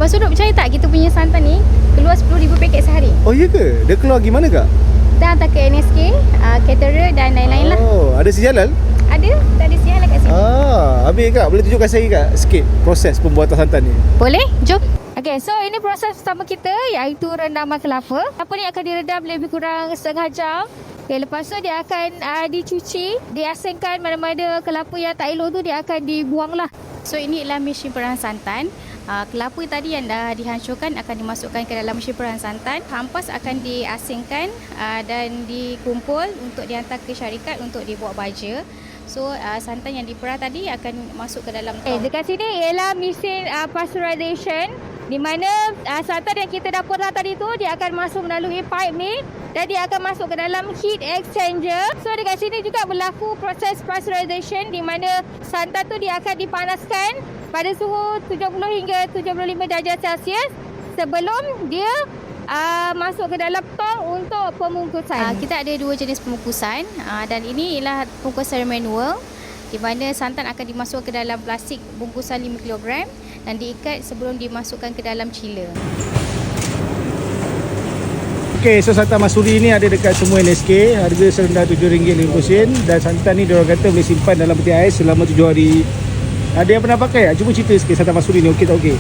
Lepas tu duk percaya tak kita punya santan ni keluar 10,000 paket sehari. Oh iya ke? Dia keluar gimana kak? Dah hantar ke NSK, caterer dan lain-lain lah. Oh, ada sejalan? Ada, tak ada sial lah kat sini. Habis kak, boleh tunjukkan saya kak sikit proses pembuatan santan ni? Boleh? Jom. Okay, so ini proses pertama kita iaitu rendaman kelapa. Kelapa ni akan direndam lebih kurang setengah jam. Okay, lepas tu dia akan dicuci, diasingkan mana-mana kelapa yang tak elok tu dia akan dibuang lah. So ini ialah mesin perahan santan. Kelapa tadi yang dah dihancurkan akan dimasukkan ke dalam mesin perahan santan. Hampas akan diasingkan dan dikumpul untuk dihantar ke syarikat untuk dibuat baja. So santan yang diperah tadi akan masuk ke dalam tong. Dekat sini ialah mesin pasteurization, di mana santan yang kita dah perah tadi tu dia akan masuk melalui pipe ni dan dia akan masuk ke dalam heat exchanger. So dekat sini juga berlaku proses pasteurization, di mana santan tu dia akan dipanaskan pada suhu 70 hingga 75 darjah Celsius sebelum dia masuk ke dalam tong untuk pembungkusan. Kita ada dua jenis pembungkusan dan ini ialah pembungkusan manual, di mana santan akan dimasukkan ke dalam plastik bungkusan 5 kg dan diikat sebelum dimasukkan ke dalam chiller. Okey, so santan masuri ni ada dekat semua NSK, harga serendah RM7.50 dan santan ni diorang kata boleh simpan dalam peti ais selama 7 hari. Ada yang pernah pakai tak? Cuba cerita sikit santan masuri ni okey tak okey?